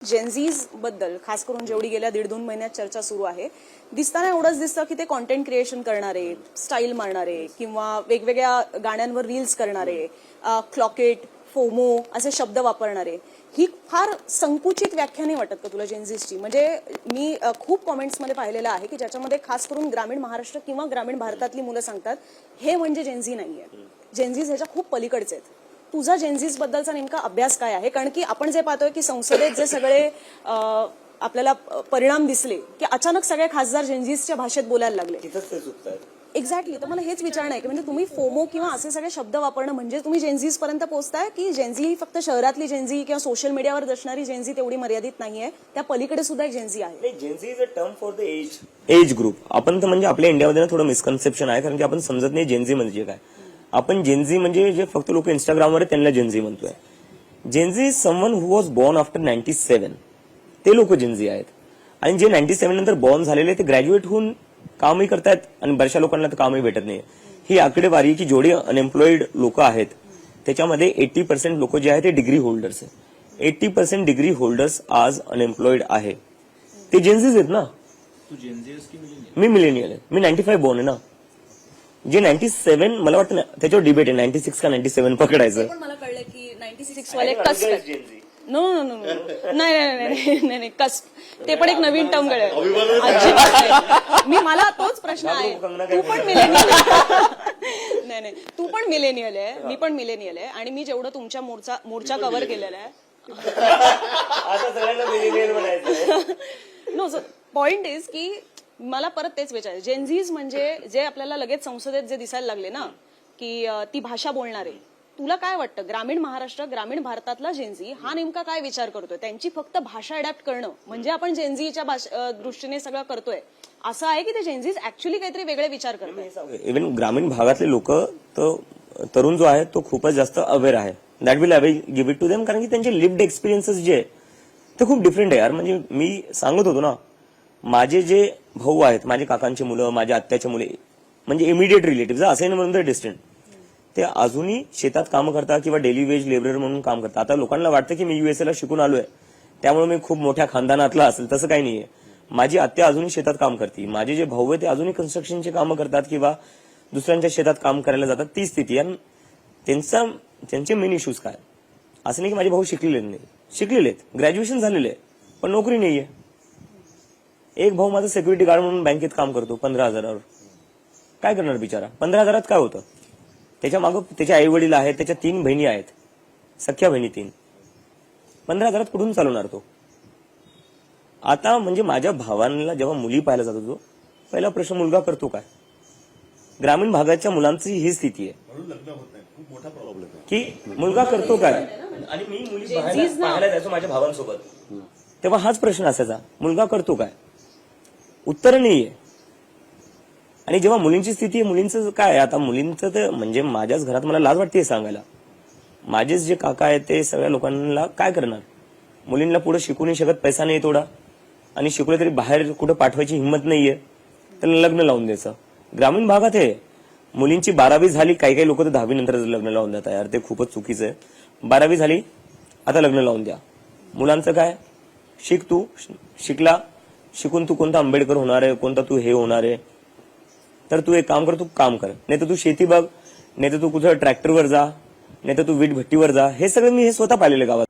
जेनझीज बद्दल खास करून जेवढी गेल्या 1.5-2 महिन्यात चर्चा सुरू आहे, दिसताना एवढंच दिसतं की ते कॉन्टेंट क्रिएशन करणारे, स्टाईल मारणारे किंवा वेगवेगळ्या गाण्यांवर रील्स करणारे, क्लॉकेट, फोमो असे शब्द वापरणारे. ही फार संकुचित व्याख्या नाही वाटत का तुला जेनझीजची? म्हणजे मी खूप कॉमेंट्समध्ये पाहिलेलं आहे की ज्याच्यामध्ये खास करून ग्रामीण महाराष्ट्र किंवा ग्रामीण भारतातली मुलं सांगतात हे म्हणजे जेनझी नाहीये, जेनझीज ह्याच्या खूप पलीकडचे आहेत. तुझा जेनझीज बद्दलचा नेमका अभ्यास काय आहे? कारण की आपण जे पाहतोय की संसदेत जे सगळे आपल्याला परिणाम दिसले की अचानक सगळे खासदार जेनझीजच्या भाषेत बोलायला लागले. एक्झॅक्टली. तर मला हेच विचारणं आहे की म्हणजे तुम्ही फोमो किंवा असे सगळे शब्द वापरणं म्हणजे तुम्ही जेनझीज पर्यंत पोहोचताय की जेनझी ही फक्त शहरातली जेनझी किंवा सोशल मीडियावर असणारी जेनझी तेवढी मर्यादित नाहीये, त्या पलीकडे सुद्धा एक जेनझी आहे? Gen Z is a term for the age group. आपण तर म्हणजे आपल्या इंडियामध्ये थोडं मिसकन्सेप्शन आहे, कारण की आपण समजत नाही जेनझी म्हणजे काय. आपण जेनझी म्हणजे जे फक्त लोक इंस्टाग्रामवर त्यांना जेनझी म्हणतोय. Gen Z is someone who was born after 97. ते लोक जेनझी आहेत. आणि जे 97 नंतर बॉर्न झालेले ते ग्रॅज्युएट होऊन कामही करतायत आणि बऱ्याचशा लोकांना तर कामही भेटत नाही. ही आकडेवारी की जेवढे अनएम्प्लॉईड लोक आहेत त्याच्यामध्ये 80% लोक जे आहेत ते डिग्री होल्डर्स आहेत. 80% डिग्री होल्डर्स आज अनएम्प्लॉईड आहे. ते जेनझीज आहेत ना. मी मिलेनियल आहे. मी 95 बॉर्न आहे ना. जे 97 मला वाटतं ना त्याच्यावर डिबेट आहे 96 का 97 पकडायचं. पण मला कळलं की 96 वाले cusp. No no no no नाही कस्प ते पण एक नवीन टर्म कळलं. मी मला तोच प्रश्न आहे. तू पण मिलेनियल नाही तू पण मिलेनियल आहे, मी पण मिलेनियल आहे आणि मी जेवढं तुमच्या मोर्चा कव्हर केलेला आहे. नो पॉइंट इज की मला परत तेच विचारायचं, जेनझीज म्हणजे जे आपल्याला लगेच संसदेत जे दिसायला लागले ना की ती भाषा बोलणारे, तुला काय वाटतं ग्रामीण महाराष्ट्र ग्रामीण भारतातला जेनझी हा नेमका काय विचार करतोय? त्यांची फक्त भाषा अडॅप्ट करणं म्हणजे आपण जेनझीच्या दृष्टीने सगळं करतोय असं आहे की ते जेनझीज ऍक्च्युअली काहीतरी वेगळे विचार करतोय? इव्हन ग्रामीण भागातले लोक तरुण जो आहे तो खूपच जास्त अवेअर आहे. That will I give it to them, कारण की त्यांचे लिव्ड एक्सपिरियन्सेस जे आहे ते खूप डिफरंट आहे यार. म्हणजे मी सांगत होतो ना, माझे जे भाऊ आहेत, माझे काकांची मुलं, माझ्या आत्याची मुले, म्हणजे इमिडिएट रिलेटिव्ह असं नाही म्हणून तर डिस्टंट, ते अजूनही शेतात काम करतात किंवा डेली वेज लेबरर म्हणून काम करतात. आता लोकांना वाटतं की मी युएसए ला शिकून आलोय त्यामुळे मी खूप मोठ्या खानदानातला असेल, तसं काही नाहीये. माझी आत्या अजूनही शेतात काम करते, माझे जे भाऊ आहे ते अजूनही कन्स्ट्रक्शनचे कामं करतात किंवा दुसऱ्यांच्या शेतात काम करायला जातात. ती स्थिती. आणि त्यांचे मेन इश्यूज काय? असं नाही की माझे भाऊ शिकलेले नाही, शिकलेले आहेत, ग्रॅज्युएशन झालेले आहे, पण नोकरी नाहीये. एक भाऊ माझा सिक्युरिटी गार्ड म्हणून बँकेत काम करतो 15,000वर. काय करणार बिचारा? 15,000 काय होतं? त्याच्या मागं त्याचे आई वडील आहेत, त्याच्या 3 बहिणी आहेत, सख्या बहिणी 3. 15,000 कुठून चालवणार तो? आता म्हणजे माझ्या भावांना जेव्हा मुली पाहायला जात होतो, पहिला प्रश्न मुलगा करतो काय? ग्रामीण भागाच्या मुलांची ही स्थिती आहे की मुलगा करतो काय. आणि मी मुली पाहायला जायचो माझ्या भावांसोबत, तेव्हा हाच प्रश्न असायचा, मुलगा करतो काय? उत्तर नाहीये. आणि जेव्हा मुलींची स्थिती आहे, मुलींचं काय? आता मुलींचं तर म्हणजे माझ्याच घरात मला लाज वाटते सांगायला. माझेच जे काका आहेत ते सगळ्या लोकांना काय करणार? मुलींना पुढे शिकू नाही शकत, पैसा नाही थोडा, आणि शिकले तरी बाहेर कुठं पाठवायची हिंमत नाहीये, त्यांना लग्न लावून द्यायचं. ग्रामीण भागात आहे मुलींची 12वी झाली, काही काही लोक तर 10वी नंतर लग्न लावून देतात यार, ते खूपच चुकीचं आहे. 12वी झाली आता लग्न लावून द्या. मुलांचं काय? शिक, तू शिकला, शिकून तू कोणता आंबेडकर होणार आहे, कोणता तू हे होणार आहे, तर तू एक काम कर, तू काम कर, नाही तर तू शेती बघ, नाही तर तू कुठं ट्रॅक्टरवर जा, नाही तर तू वीट भट्टीवर जा. हे सगळं मी हे स्वतः पाहिलेलं गावात.